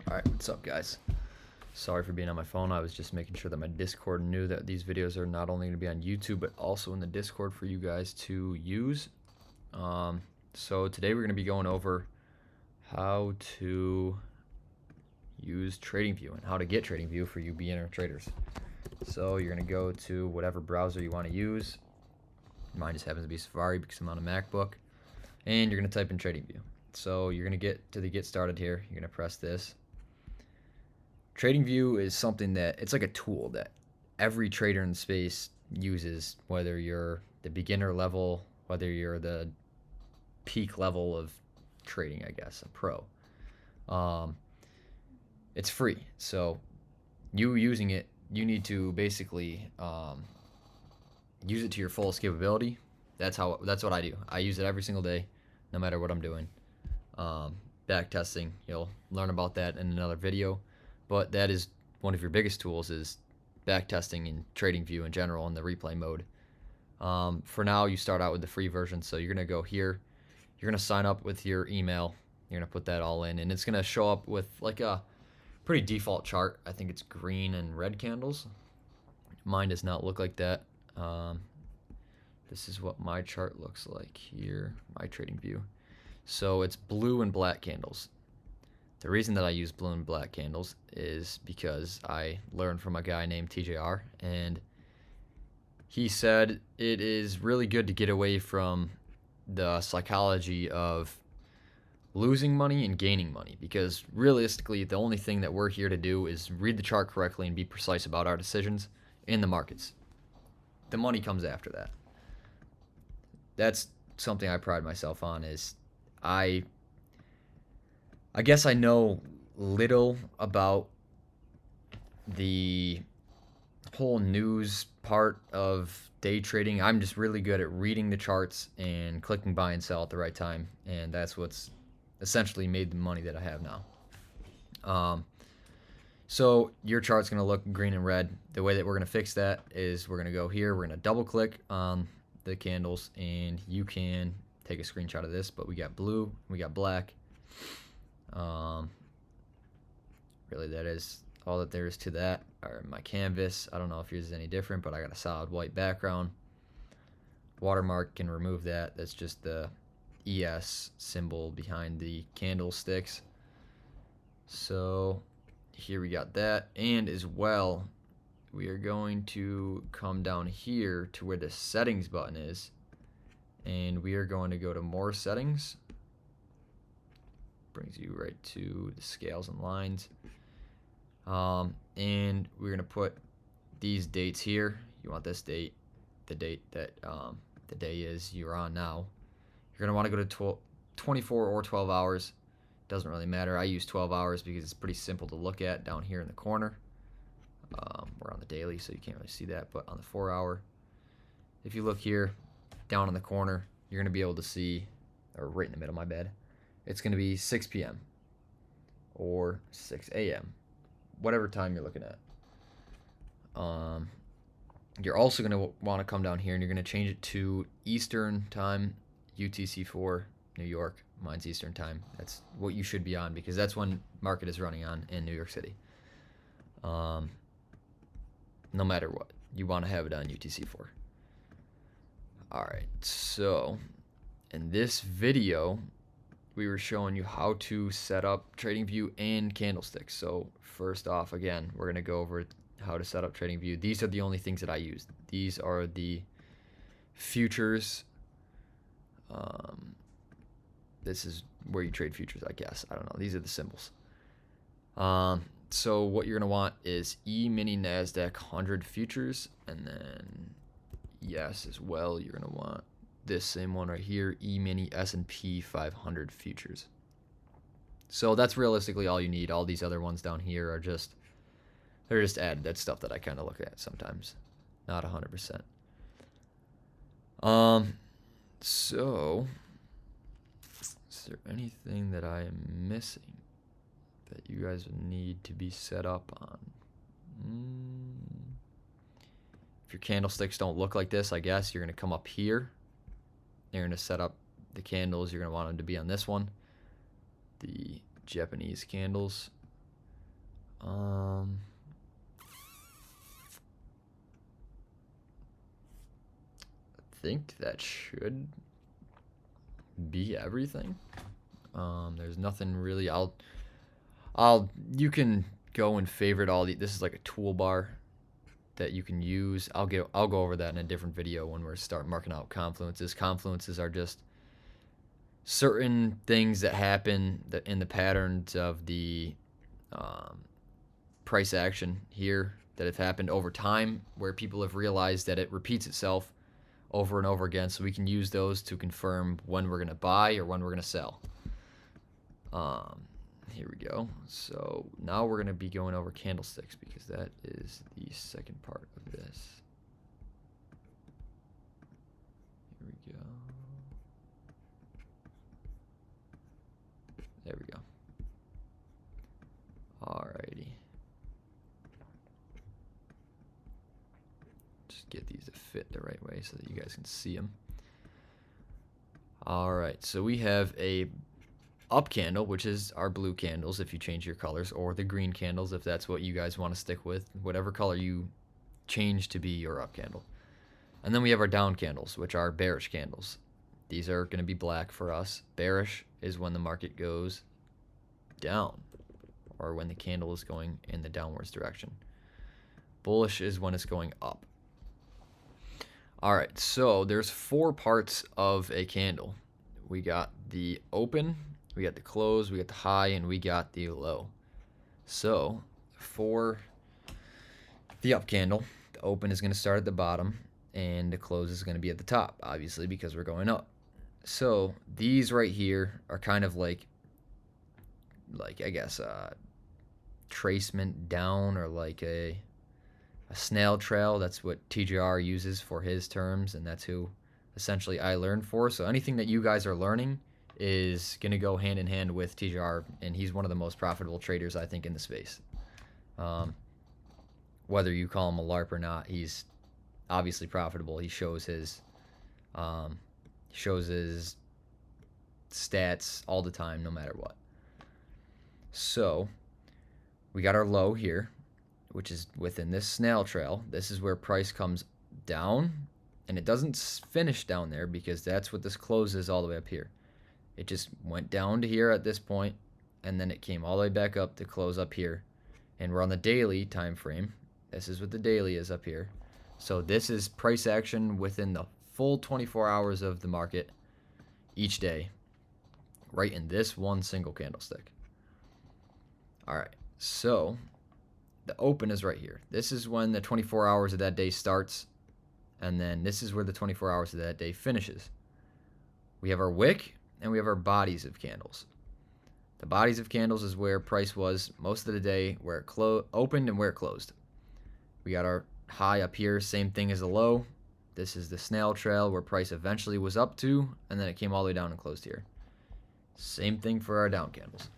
Alright, what's up guys? Sorry for being on my phone. I was just making sure that my Discord knew that these videos are not only going to be on YouTube, but also in the Discord for you guys to use. So today we're going to be going over how to use TradingView and how to get TradingView for you beginner traders. So you're going to go to whatever browser you want to use. Mine just happens to be Safari because I'm on a MacBook. And you're going to type in TradingView. So you're going to get to the get started here. You're going to press this. TradingView is something that it's like a tool that every trader in the space uses, whether you're the beginner level, whether you're the peak level of trading, I guess, a pro. It's free, so you using it, you need to basically use it to your fullest capability. That's what I do. I use it every single day, no matter what I'm doing. Back testing, you'll learn about that in another video. But that is one of your biggest tools, is backtesting and TradingView in general in the replay mode. For now, you start out with the free version, so you're going to go here. You're going to sign up with your email. You're going to put that all in, and it's going to show up with like a pretty default chart. I think it's green and red candles. Mine does not look like that. This is what my chart looks like here, my TradingView. So it's blue and black candles. The reason that I use blue and black candles is because I learned from a guy named TJR, and he said it is really good to get away from the psychology of losing money and gaining money, because realistically the only thing that we're here to do is read the chart correctly and be precise about our decisions in the markets. The money comes after that. That's something I pride myself on, is I guess I know little about the whole news part of day trading. I'm just really good at reading the charts and clicking buy and sell at the right time, and that's what's essentially made the money that I have now. So your chart's going to look green and red. The way that we're going to fix that is we're going to go here. We're going to double click on the candles, and you can take a screenshot of this, but we got blue, we got black. Really, that is all that there is to that. Or my canvas, I don't know if yours is any different, but I got a solid white background. Watermark, can remove that. That's just the ES symbol behind the candlesticks. So here we got that, and as well, we are going to come down here to where the settings button is, and we are going to go to more settings. Brings you right to the scales and lines, and we're going to put these dates here. You want this date, the date that the day is you're on now. You're going to want to go to 24 or 12 hours. Doesn't really matter. I use 12 hours because it's pretty simple to look at down here in the corner. We're on the daily, so you can't really see that, but on the 4 hour, if you look here down in the corner, you're going to be able to see, or right in the middle, my bad, it's going to be 6 p.m. or 6 a.m., whatever time you're looking at. You're also going to want to come down here, and you're going to change it to Eastern time, UTC4, New York. Mine's Eastern time. That's what you should be on, because that's when market is running on in New York City. No matter what, you want to have it on UTC4. Alright, so in this video, we were showing you how to set up TradingView and CandleStick. So first off, again, we're going to go over how to set up TradingView. These are the only things that I use. These are the futures. This is where you trade futures, I guess. I don't know. These are the symbols. So what you're going to want is E-mini NASDAQ 100 futures, and then yes, as well, you're going to want this same one right here, E-mini S&P 500 futures. So that's realistically all you need. All these other ones down here are they're just added. That's stuff that I kind of look at sometimes, not 100%. So is there anything that I am missing that you guys would need to be set up on? If your candlesticks don't look like this, I guess you're going to come up here. You're going to set up the candles. You're going to want them to be on this one, the Japanese candles. I think that should be everything. There's nothing really. You can go and favorite all the. This is like a toolbar that you can use. I'll go over that in a different video when we're start marking out confluences. Confluences are just certain things that happen in the patterns of the price action here that have happened over time, where people have realized that it repeats itself over and over again, so we can use those to confirm when we're going to buy or when we're going to sell. Here we go. So now we're going to be going over candlesticks because that is the second part of this. Here we go. There we go. Alrighty. Just get these to fit the right way so that you guys can see them. Alright, so we have a up candle, which is our blue candles if you change your colors, or the green candles if that's what you guys want to stick with, whatever color you change to be your up candle. And then we have our down candles, which are bearish candles. These are going to be black for us. Bearish is when the market goes down, or when the candle is going in the downwards direction. Bullish is when it's going up. Alright, so there's 4 parts of a candle. We got the open, we got the close, we got the high, and we got the low. So for the up candle, the open is going to start at the bottom, and the close is going to be at the top, obviously, because we're going up. So these right here are kind of like I guess tracement down, or like a snail trail. That's what TJR uses for his terms, and that's who essentially I learned for. So anything that you guys are learning is going to go hand in hand with TJR, and he's one of the most profitable traders, I think, in the space. Whether you call him a LARP or not, he's obviously profitable. He shows his stats all the time, no matter what. So we got our low here, which is within this snail trail. This is where price comes down, and it doesn't finish down there because that's what this close is all the way up here. It just went down to here at this point, and then it came all the way back up to close up here. And we're on the daily time frame. This is what the daily is up here. So this is price action within the full 24 hours of the market each day, right in this one single candlestick. All right, so the open is right here. This is when the 24 hours of that day starts, and then this is where the 24 hours of that day finishes. We have our wick, and we have our bodies of candles. The bodies of candles is where price was most of the day, where it opened and where it closed. We got our high up here, same thing as the low. This is the snail trail where price eventually was up to, and then it came all the way down and closed here. Same thing for our down candles.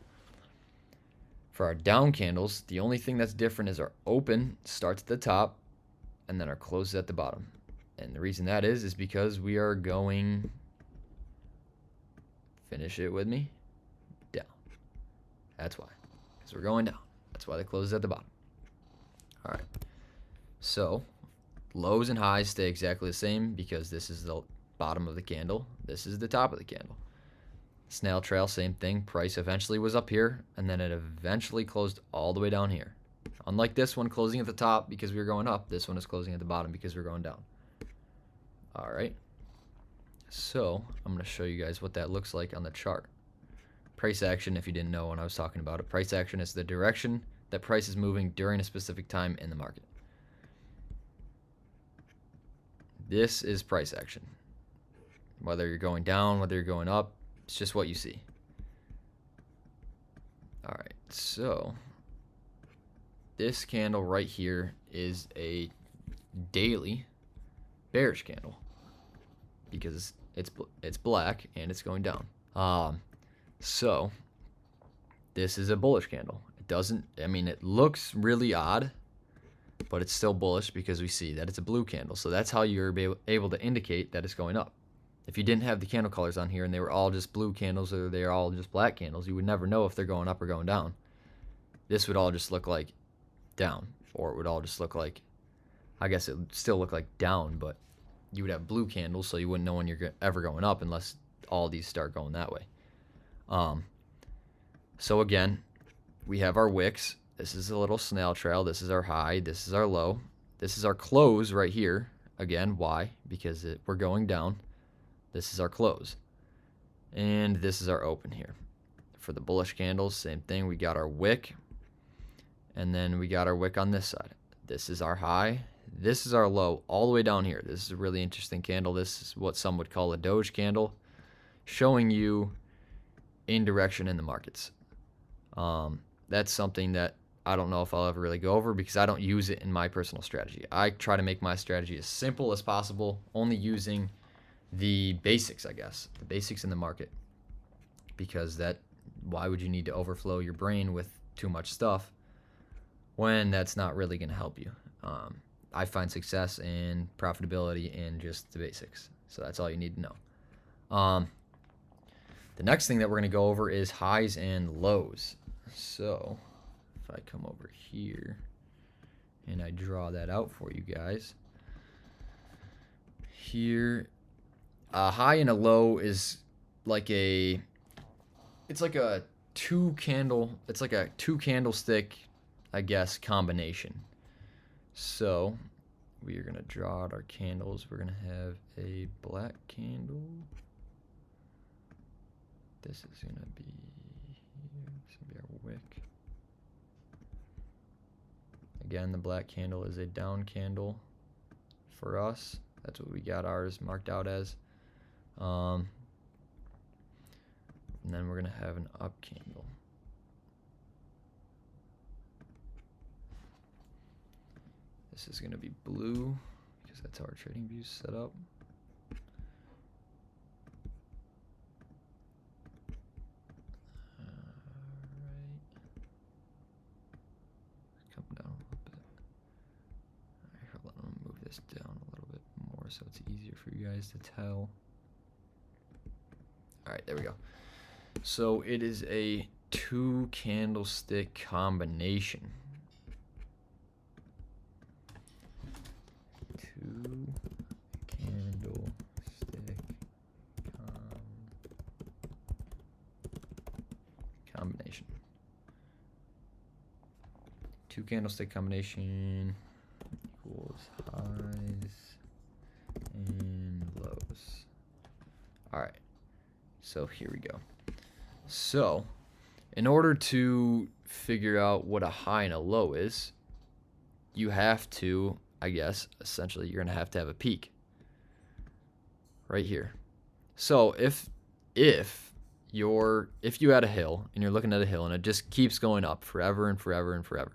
For our down candles, the only thing that's different is our open starts at the top, and then our close is at the bottom. And the reason that is because we are going, finish it with me, down. That's why, because we're going down. That's why the close is at the bottom. All right. So lows and highs stay exactly the same because this is the bottom of the candle. This is the top of the candle. Snail trail, same thing. Price eventually was up here, and then it eventually closed all the way down here. Unlike this one closing at the top because we were going up, this one is closing at the bottom because we're going down. All right. So I'm going to show you guys what that looks like on the chart. Price action, if you didn't know when I was talking about it, price action is the direction that price is moving during a specific time in the market. This is price action. Whether you're going down, whether you're going up, it's just what you see. All right, so this candle right here is a daily bearish candle because it's black and it's going down. So this is a bullish candle. It doesn't, I mean, it looks really odd, but it's still bullish because we see that it's a blue candle. So that's how you're able to indicate that it's going up. If you didn't have the candle colors on here and they were all just blue candles or they're all just black candles, you would never know if they're going up or going down. This would all just look like down, or it would all just look like, I guess it would still look like down, but you would have blue candles, so you wouldn't know when you're ever going up unless all these start going that way. So again, we have our wicks. This is a little snail trail. This is our high. This is our low. This is our close right here. Again, why? Because we're going down. This is our close. And this is our open here. For the bullish candles, same thing. We got our wick. And then we got our wick on this side. This is our high. This is our low all the way down here. This is a really interesting candle. This is what some would call a Doge candle, showing you in direction in the markets. That's something that I don't know if I'll ever really go over because I don't use it in my personal strategy. I try to make my strategy as simple as possible, only using the basics, I guess, the basics in the market, because why would you need to overflow your brain with too much stuff when that's not really going to help you? I find success and profitability in just the basics, so that's all you need to know. The next thing that we're going to go over is highs and lows. So if I come over here and I draw that out for you guys, here, a high and a low is like it's like a two candlestick, I guess, combination. So we are going to draw out our candles. We're going to have a black candle. This is going to be here. This is going to be our wick. Again, the black candle is a down candle for us. That's what we got ours marked out as. And then we're going to have an up candle. This is going to be blue because that's how our TradingView is set up. Come down a little bit. Alright, hold on, I'm gonna move this down a little bit more so it's easier for you guys to tell. Alright, there we go. So it is a two candlestick combination. Two candlestick combination. Two candlestick combination equals highs and lows. All right, so here we go. So in order to figure out what a high and a low is, you have to, I guess, essentially you're gonna have to have a peak right here. So if you had a hill and you're looking at a hill and it just keeps going up forever and forever and forever,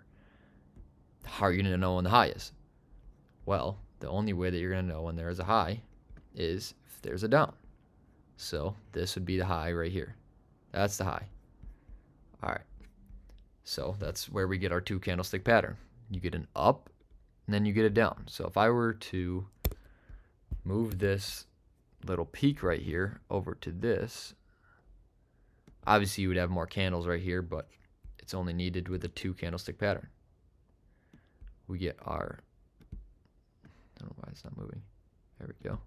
how are you gonna know when the high is? Well, the only way that you're gonna know when there is a high is if there's a down. So this would be the high right here. That's the high. All right. So that's where we get our two candlestick pattern. You get an up and then you get a down. So if I were to move this little peak right here over to this, obviously you would have more candles right here, but it's only needed with a two candlestick pattern. We get our, I don't know why it's not moving. There we go.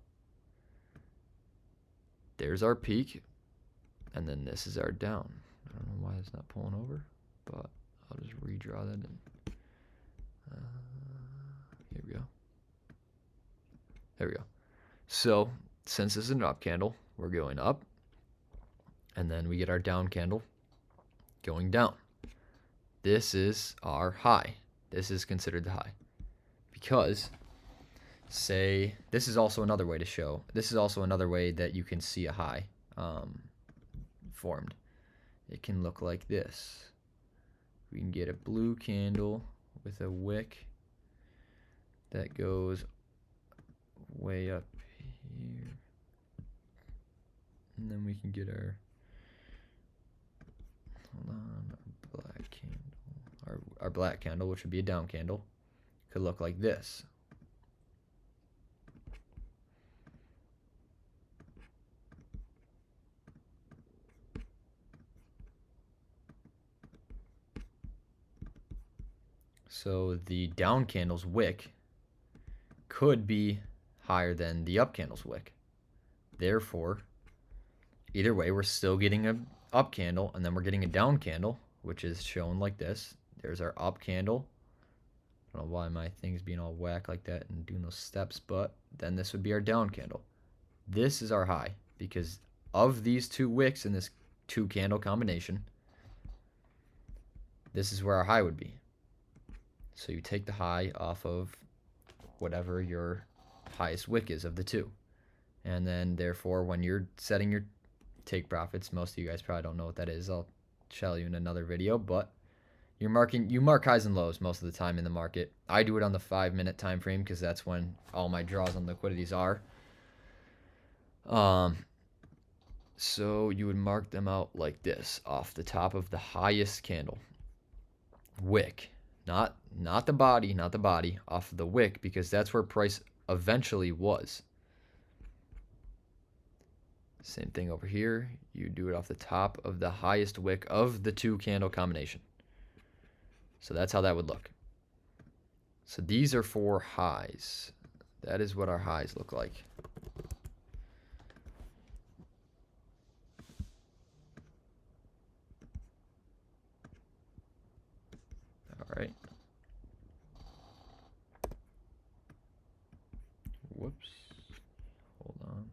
There's our peak, and then this is our down. I don't know why it's not pulling over, but I'll just redraw that in. Here we go. There we go. So since this is an up candle, we're going up, and then we get our down candle going down. This is our high. This is considered the high because, say, this is also another way to show. This is also another way that you can see a high formed. It can look like this. We can get a blue candle with a wick that goes way up here, and then we can get our, hold on, our black candle. Our black candle, which would be a down candle, could look like this. So the down candle's wick could be higher than the up candle's wick. Therefore, either way, we're still getting a up candle, and then we're getting a down candle, which is shown like this. There's our up candle. I don't know why my thing's being all whack like that and doing those steps, but then this would be our down candle. This is our high, because of these two wicks in this two candle combination, this is where our high would be. So you take the high off of whatever your highest wick is of the two. And then therefore, when you're setting your take profits, most of you guys probably don't know what that is. I'll tell you in another video, but you mark highs and lows most of the time in the market. I do it on the 5-minute time frame because that's when all my draws on liquidities are. So you would mark them out like this off the top of the highest candle wick, not the body, off of the wick, because that's where price eventually was. Same thing over here. You do it off the top of the highest wick of the two candle combination. So that's how that would look. So these are for highs. That is what our highs look like. All right. Whoops. Hold on.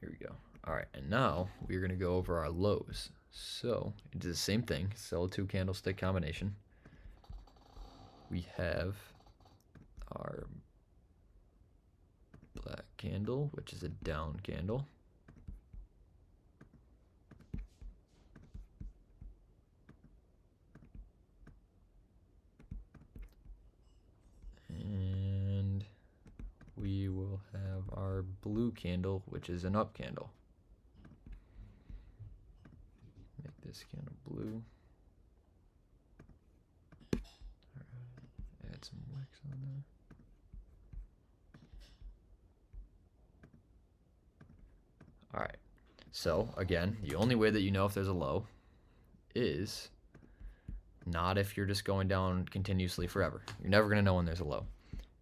Here we go. All right, and now we're going to go over our lows. So it's the same thing. Sell a two candlestick combination. We have our black candle, which is a down candle. And we will have our blue candle, which is an up candle. Make this candle blue. Add some wicks on there. All right. So again, the only way that you know if there's a low is not if you're just going down continuously forever. You're never going to know when there's a low.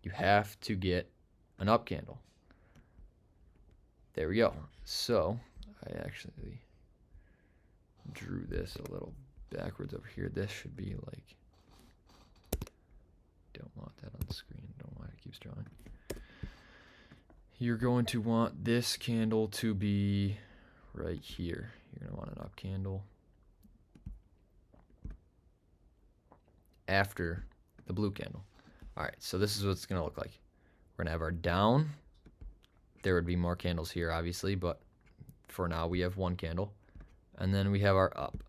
You have to get an up candle. There we go. So I actually drew this a little backwards over here. This should be like, don't want that on the screen. Don't know why it keeps drawing. You're going to want this candle to be right here. You're going to want an up candle after the blue candle. All right, so this is what it's going to look like. We're going to have our down. There would be more candles here, obviously, but for now we have one candle. And then we have our up.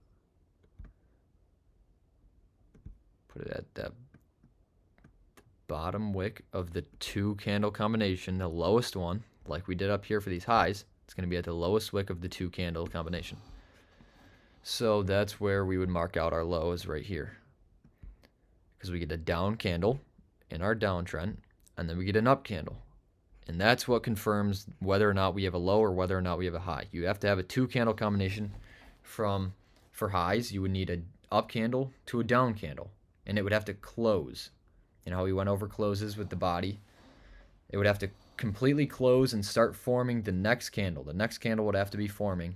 Put it at the bottom wick of the two candle combination, the lowest one, like we did up here for these highs. It's going to be at the lowest wick of the two candle combination. So that's where we would mark out our lows right here. Because we get a down candle in our downtrend, and then we get an up candle. And that's what confirms whether or not we have a low or whether or not we have a high. You have to have a two candle combination for highs. You would need an up candle to a down candle, and it would have to close. You know how we went over closes with the body? It would have to completely close and start forming the next candle. The next candle would have to be forming,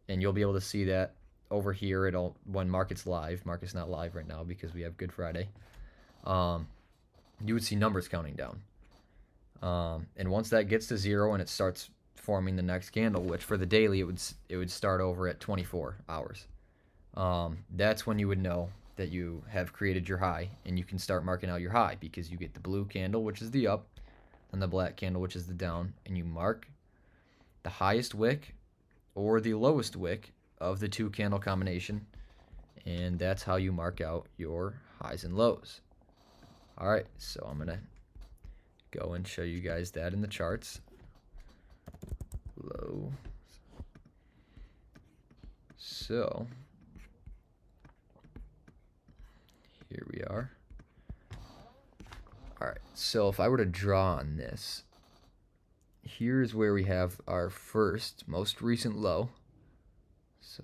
and you'll be able to see that over here. When market's live. Market's not live right now because we have Good Friday. You would see numbers counting down. And once that gets to 0 and it starts forming the next candle, which for the daily it would start over at 24 hours. That's when you would know that you have created your high, and you can start marking out your high, because you get the blue candle, which is the up, and the black candle, which is the down, and you mark the highest wick or the lowest wick of the two candle combination, and that's how you mark out your highs and lows. All right, so I'm gonna go and show you guys that in the charts. Low. So here we are. All right, so if I were to draw on this, here's where we have our first, most recent low. So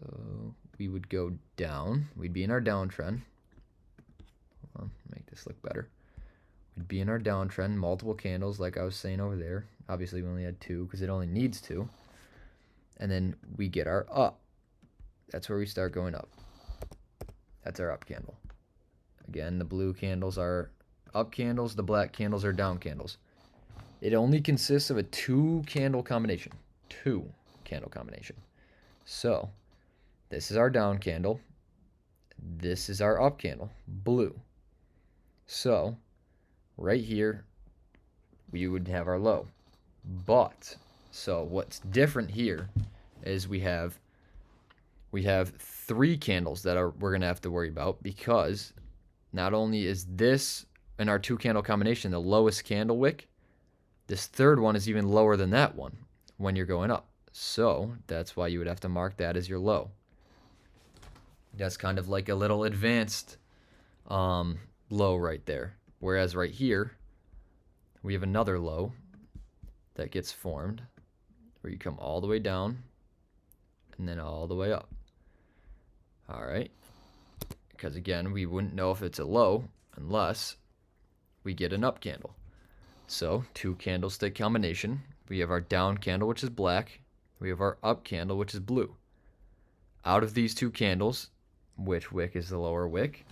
we would go down. We'd be in our downtrend. Hold on, make this look better. We'd be in our downtrend, multiple candles like I was saying over there. Obviously we only had 2 because it only needs 2. And then we get our up. That's where we start going up. That's our up candle. Again, the blue candles are up candles, the black candles are down candles. It only consists of a 2 candle combination. 2 candle combination. So this is our down candle. This is our up candle, blue. So right here, we would have our low. But, so what's different here is we have 3 candles that we're going to have to worry about, because not only is this in our 2 candle combination the lowest candle wick, this third one is even lower than that one when you're going up. So that's why you would have to mark that as your low. That's kind of like a little advanced low right there. Whereas right here, we have another low that gets formed where you come all the way down and then all the way up. All right. Because again, we wouldn't know if it's a low unless we get an up candle. So 2 candlestick combination. We have our down candle, which is black. We have our up candle, which is blue. Out of these 2 candles, which wick is the lower wick?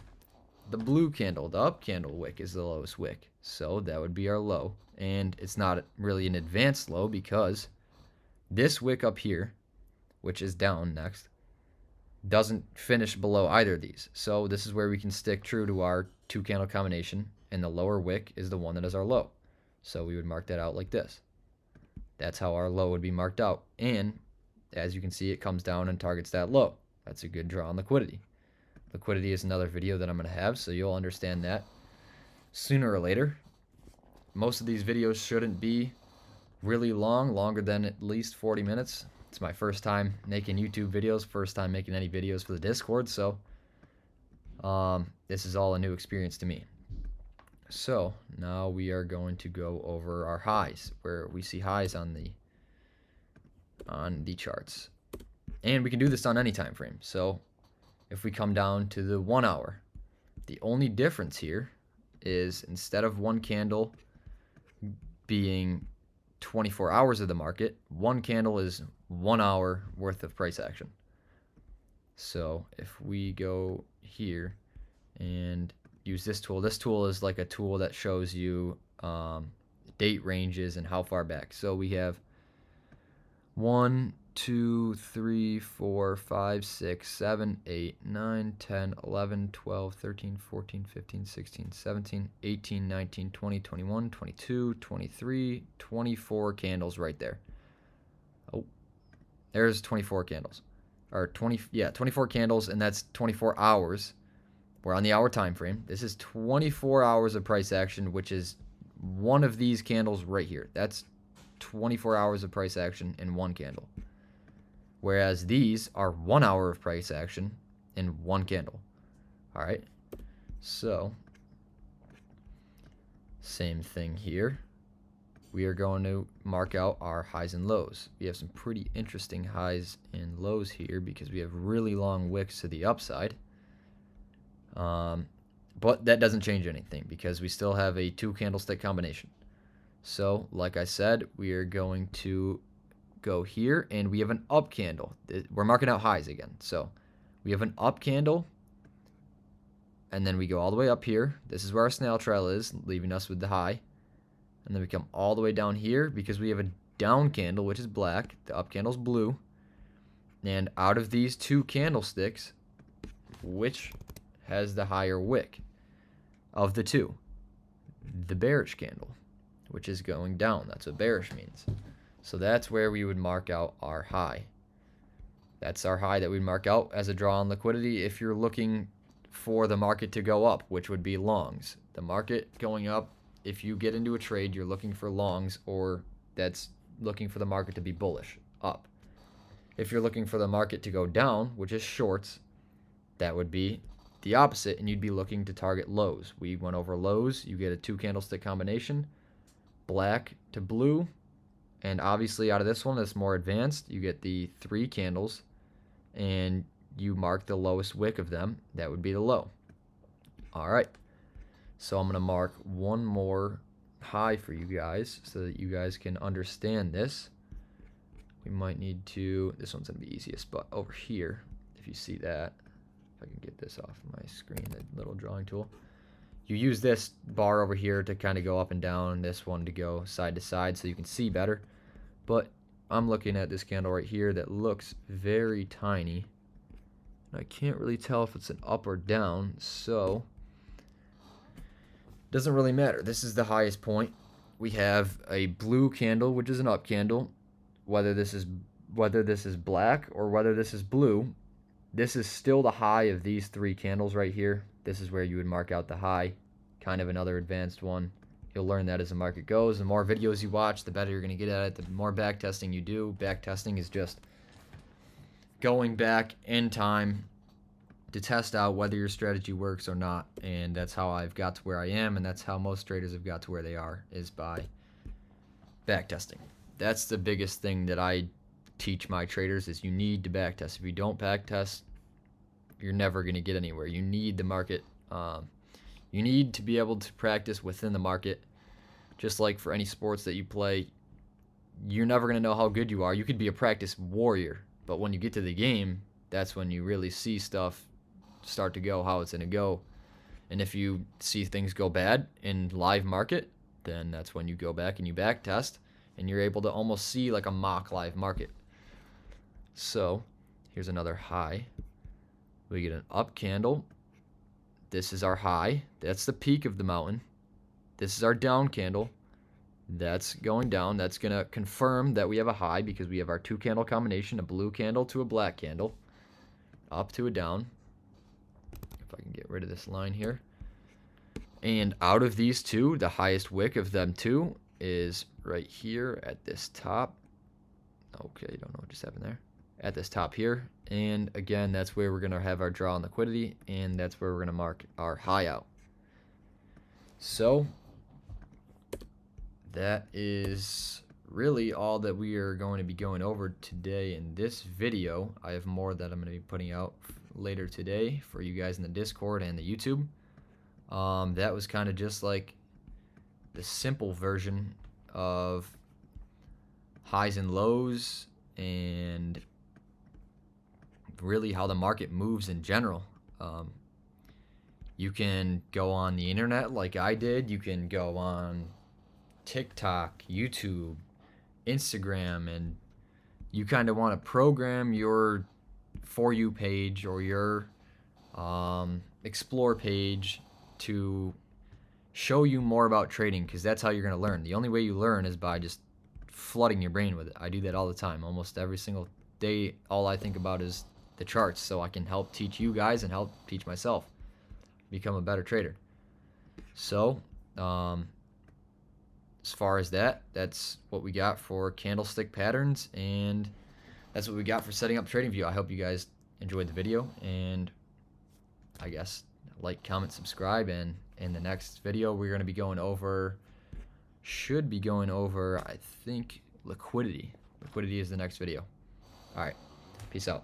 The blue candle, the up candle wick is the lowest wick. So that would be our low. And it's not really an advanced low because this wick up here, which is down next, doesn't finish below either of these. So this is where we can stick true to our 2 candle combination, and the lower wick is the one that is our low. So we would mark that out like this. That's how our low would be marked out. And as you can see, it comes down and targets that low. That's a good draw on liquidity. Liquidity is another video that I'm going to have, so you'll understand that sooner or later. Most of these videos shouldn't be really long, longer than at least 40 minutes. It's my first time making YouTube videos, first time making any videos for the Discord, so this is all a new experience to me. So now we are going to go over our highs, where we see highs on the charts. And we can do this on any time frame. So if we come down to the 1 hour, the only difference here is instead of one candle being 24 hours of the market, one candle is 1 hour worth of price action. So if we go here and use this tool is like a tool that shows you date ranges and how far back. So we have 1, 2, 3, 4, 5, 6, 7, 8, 9, 10, 11, 12, 13, 14, 15, 16, 17, 18, 19, 20, 21, 22, 23, 24 candles right there. Oh, there's 24 candles. Or 24 candles, and that's 24 hours. We're on the hour time frame. This is 24 hours of price action, which is one of these candles right here. That's 24 hours of price action in one candle. Whereas these are 1 hour of price action in one candle. All right. So same thing here. We are going to mark out our highs and lows. We have some pretty interesting highs and lows here because we have really long wicks to the upside. But that doesn't change anything because we still have a 2 candlestick combination. So like I said, we are going to go here and we have an up candle. We're marking out highs again. So we have an up candle and then we go all the way up here. This is where our snail trail is, leaving us with the high. And then we come all the way down here because we have a down candle, which is black. The up candle is blue. And out of these 2 candlesticks, which has the higher wick of the 2? The bearish candle, which is going down. That's what bearish means. So that's where we would mark out our high. That's our high that we'd mark out as a draw on liquidity if you're looking for the market to go up, which would be longs. The market going up, if you get into a trade, you're looking for longs, or that's looking for the market to be bullish, up. If you're looking for the market to go down, which is shorts, that would be the opposite, and you'd be looking to target lows. We went over lows. You get a 2 candlestick combination, black to blue, and obviously out of this one that's more advanced, you get the 3 candles and you mark the lowest wick of them. That would be the low. All right. So I'm going to mark one more high for you guys so that you guys can understand this. We might need to, this one's going to be easiest, but over here, if you see that, if I can get this off my screen, the little drawing tool, you use this bar over here to kind of go up and down, this one to go side to side so you can see better. But I'm looking at this candle right here that looks very tiny. I can't really tell if it's an up or down, so doesn't really matter. This is the highest point. We have a blue candle, which is an up candle. Whether this is black or whether this is blue, this is still the high of these three candles right here. This is where you would mark out the high, kind of another advanced one. You'll learn that as the market goes. The more videos you watch, the better you're going to get at it. The more back testing you do. Back testing is just going back in time to test out whether your strategy works or not, and that's how I've got to where I am, and that's how most traders have got to where they are, is by back testing. That's the biggest thing that I teach my traders, is you need to back test. If you don't back test, you're never going to get anywhere. You need the market. You need to be able to practice within the market. Just like for any sports that you play, you're never going to know how good you are. You could be a practice warrior, but when you get to the game, that's when you really see stuff start to go how it's going to go. And if you see things go bad in live market, then that's when you go back and you back test, and you're able to almost see like a mock live market. So here's another high. We get an up candle. This is our high. That's the peak of the mountain. This is our down candle. That's going down. That's going to confirm that we have a high because we have our two candle combination, a blue candle to a black candle, up to a down. If I can get rid of this line here. And out of these two, the highest wick of them two is right here at this top. Okay, don't know what just happened there. At this top here. And again, that's where we're going to have our draw on liquidity, and that's where we're going to mark our high out. So that is really all that we are going to be going over today in this video. I have more that I'm going to be putting out later today for you guys in the Discord and the YouTube. That was kind of just like the simple version of highs and lows and really how the market moves in general. You can go on the internet like I did. You can go on TikTok, YouTube, Instagram, and you kind of want to program your For You page or your Explore page to show you more about trading, because that's how you're going to learn. The only way you learn is by just flooding your brain with it. I do that all the time. Almost every single day, all I think about is the charts, so I can help teach you guys and help teach myself become a better trader. So as far as that, that's what we got for candlestick patterns, and that's what we got for setting up TradingView. I hope you guys enjoyed the video, and I guess like, comment, subscribe, and in the next video we're going to be going over, I think, liquidity. Liquidity is the next video. All right, peace out.